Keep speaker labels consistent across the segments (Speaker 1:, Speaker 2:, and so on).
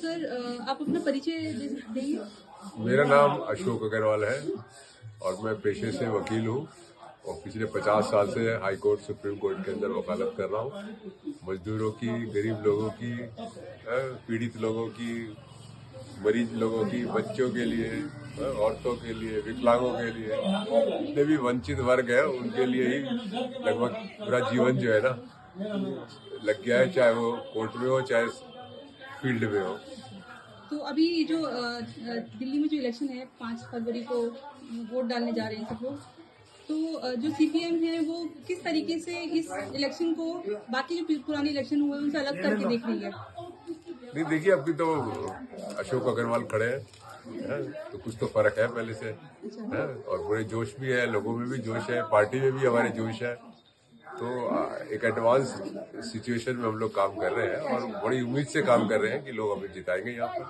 Speaker 1: Sir आप अपना परिचय देंगे?
Speaker 2: मेरा नाम अशोक अग्रवाल है और मैं पेशे से वकील हूँ और पिछले 50 साल से हाई कोर्ट सुप्रीम कोर्ट के अंदर वकालत कर रहा हूँ। मजदूरों की, गरीब लोगों की, पीड़ित लोगों की, मरीज लोगों की, बच्चों के लिए, औरतों के लिए, विकलांगों के लिए, जितने भी वंचित वर्ग है उनके लिए ही लगभग पूरा जीवन जो है ना लग गया है, चाहे वो कोर्ट में हो चाहे फील्ड में हो।
Speaker 1: तो अभी जो दिल्ली में जो इलेक्शन है 5 फरवरी को वोट डालने जा रहे हैं सब लोग, तो जो सीपीएम है वो किस तरीके से इस इलेक्शन को बाकी जो पुराने इलेक्शन हुए उनसे अलग करके देख रही है?
Speaker 2: नहीं, देखिए अभी तो अशोक अग्रवाल खड़े हैं, तो कुछ तो फर्क है पहले से है, और पूरे जोश भी है, लोगों में भी जोश है, पार्टी में भी हमारे जोश है। तो एक एडवांस सिचुएशन में हम लोग काम कर रहे हैं और बड़ी उम्मीद से काम कर रहे हैं कि लोग हमें जिताएंगे यहाँ पर।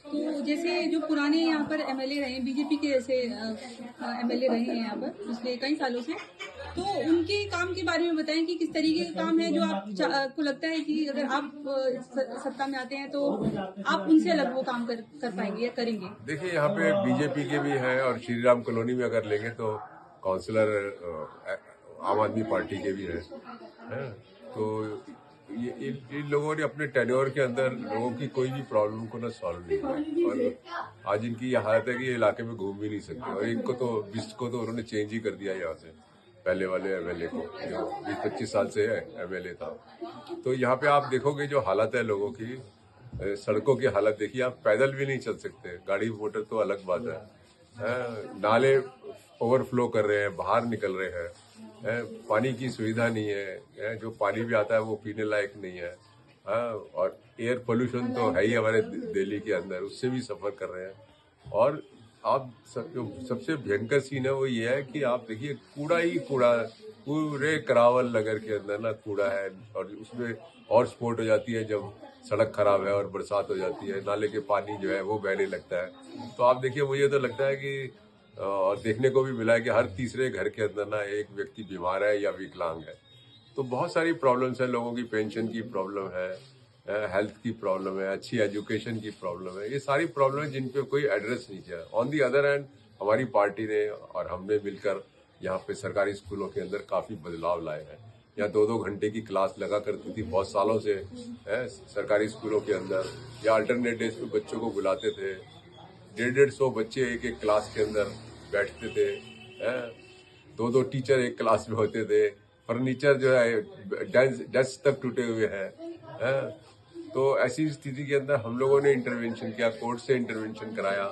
Speaker 1: तो जैसे जो पुराने यहाँ पर एमएलए रहे हैं, बीजेपी के जैसे एमएलए रहे हैं यहाँ पर पिछले कई सालों से, तो उनके काम के बारे में बताएं कि किस तरीके का काम है जो आपको लगता है कि अगर आप सत्ता में आते हैं तो आप उनसे अलग वो काम कर पाएंगे या करेंगे?
Speaker 2: देखिए यहाँ पे बीजेपी के भी हैं और श्री राम कॉलोनी में अगर लेंगे तो काउंसलर आम आदमी पार्टी के भी हैं। तो ये इन लोगों ने अपने टेन्योर के अंदर लोगों की कोई भी प्रॉब्लम को ना सॉल्व नहीं किया और आज इनकी ये हालत है कि ये इलाके में घूम भी नहीं सकते। और एक को तो बिस्ट को तो उन्होंने चेंज ही कर दिया यहाँ से, पहले वाले एमएलए को जो 20-25 साल से है एमएलए था। तो यहाँ पे आप देखोगे जो हालत है लोगों की, सड़कों की हालत देखिए, आप पैदल भी नहीं चल सकते, गाड़ी मोटर तो अलग बात है। नाले ओवरफ्लो कर रहे हैं, बाहर निकल रहे हैं, पानी की सुविधा नहीं है, जो पानी भी आता है वो पीने लायक नहीं है। और एयर पोल्यूशन तो है ही हमारे दिल्ली के अंदर, उससे भी सफ़र कर रहे हैं। और आप जो सबसे भयंकर सीन है वो ये है कि आप देखिए कूड़ा ही कूड़ा, पूरे करावल नगर के अंदर ना कूड़ा है। और उसमें और स्पॉट हो जाती है जब सड़क खराब है और बरसात हो जाती है, नाले के पानी जो है वो बहने लगता है। तो आप देखिए, मुझे तो लगता है कि और देखने को भी मिला है कि हर तीसरे घर के अंदर ना एक व्यक्ति बीमार है या विकलांग है। तो बहुत सारी प्रॉब्लम्स है, लोगों की पेंशन की प्रॉब्लम है, हेल्थ की प्रॉब्लम है, अच्छी एजुकेशन की प्रॉब्लम है। ये सारी प्रॉब्लम है जिन पे कोई एड्रेस नहीं किया। ऑन दी अदर हैंड हमारी पार्टी ने और हमने मिलकर यहाँ पे सरकारी स्कूलों के अंदर काफ़ी बदलाव लाए हैं। यहाँ 2-2 घंटे की क्लास लगा करती थी बहुत सालों से सरकारी स्कूलों के अंदर, या अल्टरनेट डेज पे बच्चों को बुलाते थे। 150-150 बच्चे एक एक क्लास के अंदर बैठते थे, 2-2 टीचर एक क्लास में होते थे। फर्नीचर जो है डेस्क तक टूटे हुए हैं। तो ऐसी स्थिति के अंदर हम लोगों ने इंटरवेंशन किया, कोर्ट से इंटरवेंशन कराया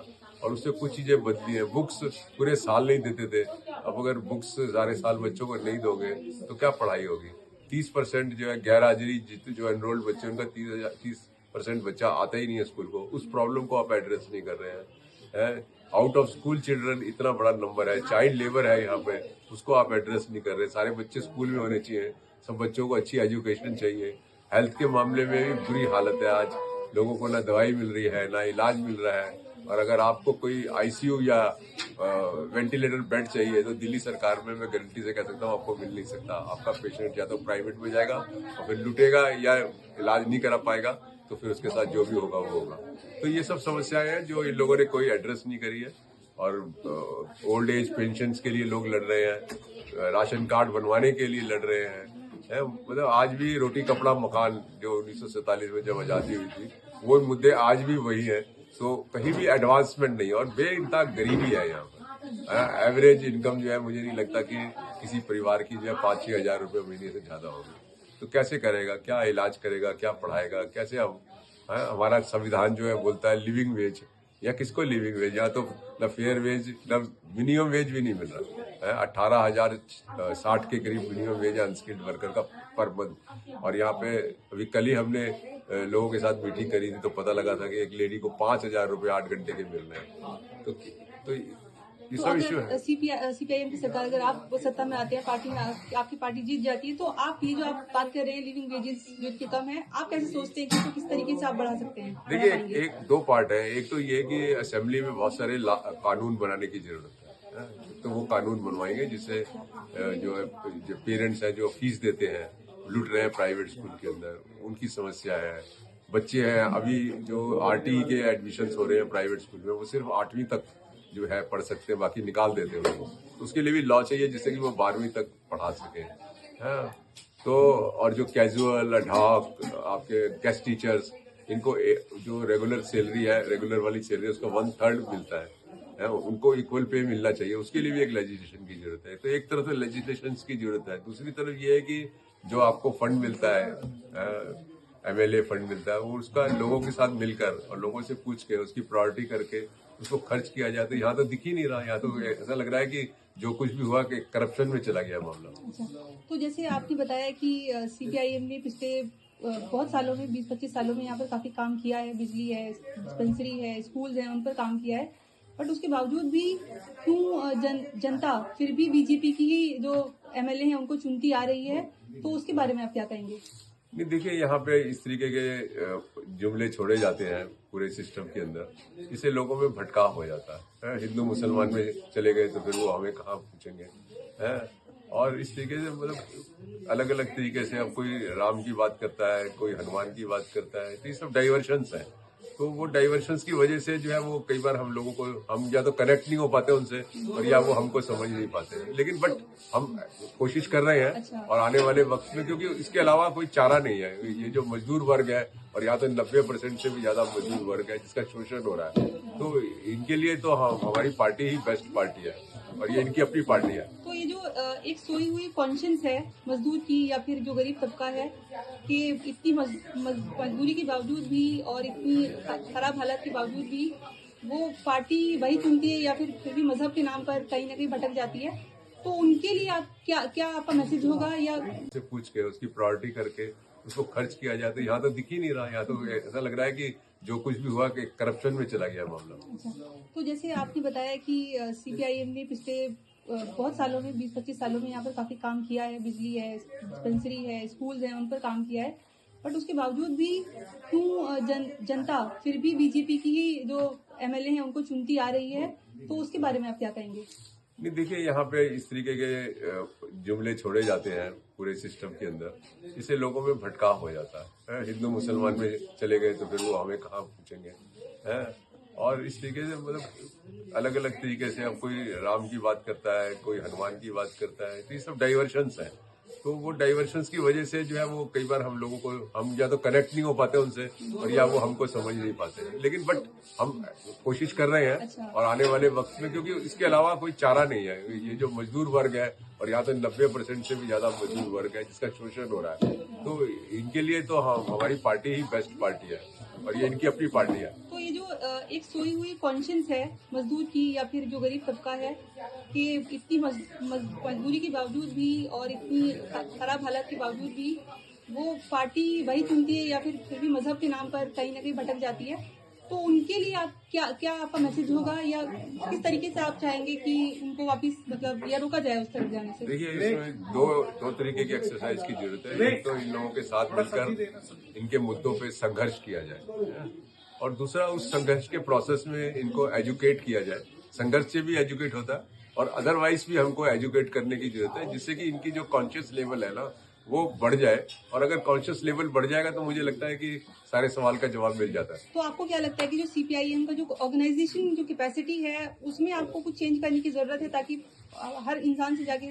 Speaker 2: और उससे कुछ चीज़ें बदली हैं। बुक्स पूरे साल नहीं देते थे, अब अगर बुक्स सारे साल बच्चों को नहीं दोगे तो क्या पढ़ाई होगी। 30% जो है गैर हाजिरी, जो एनरोल्ड बच्चे उनका 30% बच्चा आता ही नहीं है स्कूल को। उस प्रॉब्लम को आप एड्रेस नहीं कर रहे हैं। आउट ऑफ स्कूल चिल्ड्रन इतना बड़ा नंबर है, चाइल्ड लेबर है यहाँ पे, उसको आप एड्रेस नहीं कर रहे। सारे बच्चे स्कूल में होने चाहिए, सब बच्चों को अच्छी एजुकेशन चाहिए। हेल्थ के मामले में भी बुरी हालत है, आज लोगों को ना दवाई मिल रही है ना इलाज मिल रहा है। और अगर आपको कोई आईसीयू या वेंटिलेटर बेड चाहिए तो दिल्ली सरकार में मैं गारंटी से कह सकता हूँ आपको मिल नहीं सकता। आपका पेशेंट या तो प्राइवेट में जाएगा और फिर लुटेगा, या इलाज नहीं करा पाएगा तो फिर उसके साथ जो भी होगा वो होगा। तो ये सब समस्याएं हैं जो इन लोगों ने कोई एड्रेस नहीं करी है। और ओल्ड एज पेंशन के लिए लोग लड़ रहे हैं, राशन कार्ड बनवाने के लिए लड़ रहे हैं। मतलब आज भी रोटी कपड़ा मकान जो 1947 में जब आज़ादी हुई थी, वो मुद्दे आज भी वही है। तो कहीं भी एडवांसमेंट नहीं है और बेइंतहा गरीबी है यहाँ पर। एवरेज इनकम जो है मुझे नहीं लगता कि किसी परिवार की जो है 5-6 हज़ार रुपये महीने से ज़्यादा होगी। तो कैसे करेगा, क्या इलाज करेगा, क्या पढ़ाएगा, कैसे हम हमारा संविधान जो है बोलता है लिविंग वेज, या किसको लिविंग वेज, या तो न फेयर वेज न मिनिमम वेज भी नहीं मिल रहा है। 18,060 के करीब मिनिमम वेज है अनस्किल्ड वर्कर का पर मंथ। और यहाँ पे अभी कल ही हमने लोगों के साथ मीटिंग करी थी तो पता लगा था कि एक लेडी को 5,000 रुपये 8 घंटे के मिल रहे हैं। तो ये सब इश्यू है।
Speaker 1: सीपीआईएम की सरकार अगर आप सत्ता में आते हैं, पार्टी में आपकी पार्टी जीत जाती है, तो आप ये जो आप बात कर रहे हैं लिविंग वेजेस जो इतने कम है, आप कैसे सोचते हैं कि इसको किस तरीके से आप बढ़ा सकते हैं?
Speaker 2: देखिए एक दो पार्ट है। एक तो ये कि असेंबली में बहुत सारे कानून बनाने की जरूरत है, तो वो कानून बनवाएंगे जिससे जो है जो पेरेंट्स हैं जो फीस देते हैं, लूट रहे हैं प्राइवेट स्कूल के अंदर, उनकी समस्या है। बच्चे हैं अभी जो आरटी के एडमिशन्स हो रहे हैं प्राइवेट स्कूल में, वो सिर्फ 8वीं तक जो है पढ़ सकते हैं, बाकी निकाल देते हैं उनको। तो उसके लिए भी लॉ चाहिए जिससे कि वो 12वीं तक पढ़ा सके। हाँ, तो और जो कैजुअल अडहॉक आपके गेस्ट टीचर्स, इनको जो रेगुलर सैलरी है, रेगुलर वाली सैलरी है, उसका 1/3 मिलता है, उनको इक्वल पे मिलना चाहिए। उसके लिए भी एक लेजिस्लेशन की जरूरत है। तो एक तरफ से लेजिस्लेशन की जरूरत है, दूसरी तरफ ये है कि जो आपको फंड मिलता है, एमएलए फंड मिलता है, वो उसका लोगों के साथ मिलकर और लोगों से पूछ के उसकी प्रायोरिटी करके उसको खर्च किया जाए। तो यहाँ तो दिख ही नहीं रहा, यहाँ तो ऐसा लग रहा है कि जो कुछ भी हुआ कि करप्शन में चला गया मामला।
Speaker 1: अच्छा, तो जैसे आपने बताया कि सीपीआईएम ने पिछले बहुत सालों में 20-25 सालों में यहाँ पर काफी काम किया है, बिजली है, डिस्पेंसरी है, स्कूल्स हैं, उन पर काम किया है, बट उसके बावजूद भी क्यों जनता फिर भी बीजेपी की ही जो एमएलए हैं उनको चुनती आ रही है, तो उसके बारे में आप क्या कहेंगे?
Speaker 2: नहीं, देखिए यहाँ पे इस तरीके के जुमले छोड़े जाते हैं पूरे सिस्टम के अंदर, इससे लोगों में भटकाव हो जाता है। हिंदू मुसलमान में चले गए तो फिर वो हमें कहाँ पूछेंगे, है। और इस तरीके से मतलब अलग अलग तरीके से अब कोई राम की बात करता है, कोई हनुमान की बात करता है, तो ये सब डाइवर्शंस है। तो वो डाइवर्शंस की वजह से जो है वो कई बार हम लोगों को, हम या तो कनेक्ट नहीं हो पाते उनसे, और या वो हमको समझ नहीं पाते। लेकिन बट हम कोशिश कर रहे हैं।
Speaker 1: अच्छा।
Speaker 2: और आने वाले वक्त में, क्योंकि इसके अलावा कोई चारा नहीं है, ये जो मजदूर वर्ग है, और यहाँ तो 90% से भी ज्यादा मजदूर वर्ग है जिसका शोषण हो रहा है, तो इनके लिए तो हमारी पार्टी ही बेस्ट पार्टी है, और ये इनकी अपनी पार्टी है।
Speaker 1: तो ये जो एक सोई हुई कॉन्शियंस है मजदूर की या फिर जो गरीब तबका है कि इतनी मजबूरी के बावजूद भी और इतनी खराब हालत के बावजूद भी वो पार्टी वही चुनती है या फिर भी मजहब के नाम पर कहीं ना कहीं भटक जाती है, तो उनके लिए आप क्या आपका मैसेज होगा? या
Speaker 2: से पूछ के उसकी प्रायोरिटी करके उसको खर्च किया जाए। तो यहाँ तो दिख ही नहीं रहा, यहाँ तो ऐसा लग रहा है कि जो कुछ भी हुआ कि करप्शन में चला गया मामला।
Speaker 1: अच्छा, तो जैसे आपने बताया कि सीपीआईएम ने पिछले बहुत सालों में 20-25 सालों में यहाँ पर काफी काम किया है, बिजली है, डिस्पेंसरी है, स्कूल्स हैं, उन पर काम किया है, बट उसके बावजूद भी क्यों जनता फिर भी बीजेपी की ही जो एमएलए हैं उनको चुनती आ रही है, तो उसके बारे में आप क्या कहेंगे?
Speaker 2: नहीं, देखिए यहाँ पे इस तरीके के जुमले छोड़े जाते हैं पूरे सिस्टम के अंदर, इससे लोगों में भटकाव हो जाता है। हिंदू मुसलमान में चले गए तो फिर वो हमें कहाँ पूछेंगे, है। और इस तरीके से मतलब अलग अलग तरीके से अब कोई राम की बात करता है, कोई हनुमान की बात करता है, तो ये सब डाइवर्शंस है। तो वो डाइवर्शंस की वजह से जो है वो कई बार हम लोगों को, हम या तो कनेक्ट नहीं हो पाते उनसे, और या वो हमको समझ नहीं पाते। लेकिन बट हम कोशिश कर रहे हैं।
Speaker 1: अच्छा।
Speaker 2: और आने वाले वक्त में, क्योंकि इसके अलावा कोई चारा नहीं है, ये जो मजदूर वर्ग है, और यहाँ तो 90% से भी ज्यादा मजदूर वर्ग है जिसका शोषण हो रहा है, तो इनके लिए तो हमारी पार्टी ही बेस्ट पार्टी है, और ये इनकी अपनी पार्टी है।
Speaker 1: तो ये जो एक सोई हुई कॉन्शियंस है मजदूर की या फिर जो गरीब तबका है कि इतनी मजबूरी के बावजूद भी और इतनी खराब हालत के बावजूद भी वो पार्टी वही चुनती है या फिर भी मजहब के नाम पर कहीं ना कहीं भटक जाती है, तो उनके लिए आप क्या आपका मैसेज होगा या किस तरीके से आप चाहेंगे कि उनको वापस मतलब या रोका जाए उस तरफ जाने से?
Speaker 2: देखिए, इसमें दो तरीके की एक्सरसाइज की जरूरत है। एक तो इन लोगों के साथ मिलकर इनके मुद्दों पे संघर्ष किया जाए, और दूसरा उस संघर्ष के प्रोसेस में इनको एजुकेट किया जाए। संघर्ष से भी एजुकेट होता है, और अदरवाइज भी हमको एजुकेट करने की जरूरत है, जिससे कि इनकी जो कॉन्शियस लेवल है ना वो बढ़ जाए। और अगर कॉन्शियस लेवल बढ़ जाएगा तो मुझे लगता है कि सारे सवाल का जवाब मिल जाता है।
Speaker 1: तो आपको क्या लगता है कि जो सीपीआईएम का जो ऑर्गेनाइजेशन जो कैपेसिटी है उसमें आपको कुछ चेंज करने की जरूरत है, ताकि हर इंसान से जाके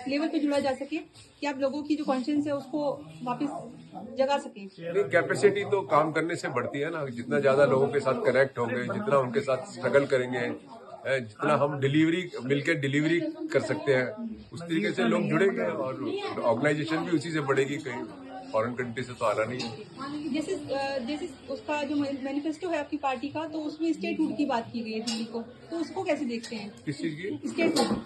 Speaker 1: लेवल पे जुड़ा जा सके, कि आप लोगों की जो कॉन्शियस है उसको वापस जगा सके?
Speaker 2: कैपेसिटी तो काम करने से बढ़ती है ना। जितना ज्यादा लोगों के साथ कनेक्ट होंगे, जितना उनके साथ स्ट्रगल करेंगे, जितना हम मिलकर डिलीवरी कर सकते हैं, उस तरीके से लोग जुड़ेंगे, और ऑर्गेनाइजेशन भी उसी से बढ़ेगी। कहीं फॉरेन कंट्री से तो आना नहीं है।
Speaker 1: जैसे उसका जो मैनिफेस्टो है आपकी पार्टी का, तो उसमें स्टेटहुड की बात की गई है दिल्ली को, तो उसको कैसे देखते हैं?
Speaker 2: किस चीज की?
Speaker 1: स्टेटहुड,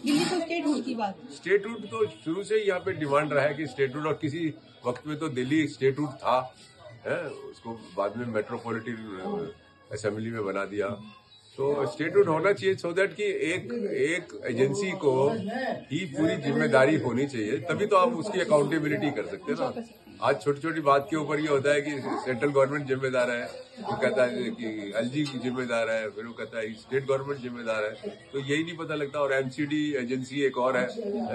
Speaker 1: दिल्ली को स्टेटहुड की बात।
Speaker 2: स्टेटहुड तो शुरू से ही यहाँ पे डिमांड रहा है कि स्टेटहुड, और किसी वक्त में तो दिल्ली स्टेटहुड था, है, उसको बाद में मेट्रोपॉलिटन असेंबली में बना दिया। तो स्टेटहुड होना चाहिए, सो दैट कि एक एजेंसी को ही पूरी जिम्मेदारी होनी चाहिए, तभी तो आप उसकी अकाउंटेबिलिटी कर सकते हैं ना। आज छोटी छोटी बात के ऊपर ये होता है कि सेंट्रल गवर्नमेंट जिम्मेदार है, वो कहता है कि एलजी जिम्मेदार है, फिर वो कहता है स्टेट गवर्नमेंट जिम्मेदार है, तो यही नहीं पता लगता। और एमसीडी एजेंसी एक और है,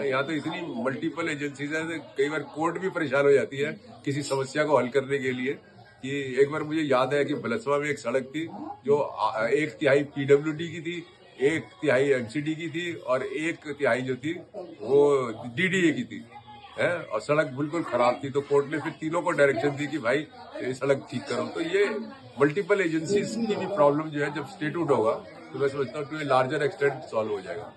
Speaker 2: यहाँ तो इतनी मल्टीपल एजेंसीज है, कई बार कोर्ट भी परेशान हो जाती है किसी समस्या को हल करने के लिए, कि एक बार मुझे याद है कि बलसवा में एक सड़क थी जो 1/3 PWD की थी, 1/3 MCD की थी और 1/3 जो थी वो DDA की थी, है, और सड़क बिल्कुल खराब थी। तो कोर्ट ने फिर तीनों को डायरेक्शन दी कि भाई ये सड़क ठीक करो। तो ये मल्टीपल एजेंसीज की भी प्रॉब्लम जो है जब स्टेटूट होगा तो मैं समझता हूँ to a larger extent solve हो जाएगा।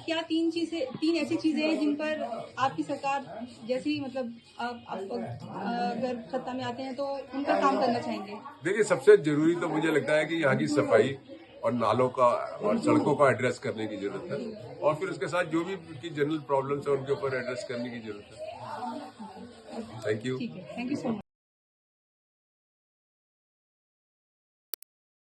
Speaker 1: क्या तीन ऐसी चीजें हैं जिन पर आपकी सरकार जैसे ही मतलब आप अगर सत्ता में आते हैं तो उनका काम करना चाहेंगे?
Speaker 2: देखिए, सबसे जरूरी तो मुझे लगता है कि यहाँ की सफाई और नालों का और सड़कों का एड्रेस करने की जरूरत है, और फिर उसके साथ जो भी की जनरल प्रॉब्लम्स है उनके ऊपर एड्रेस करने की जरूरत है। Thank you.
Speaker 1: ठीक है, थैंक यू सो मच।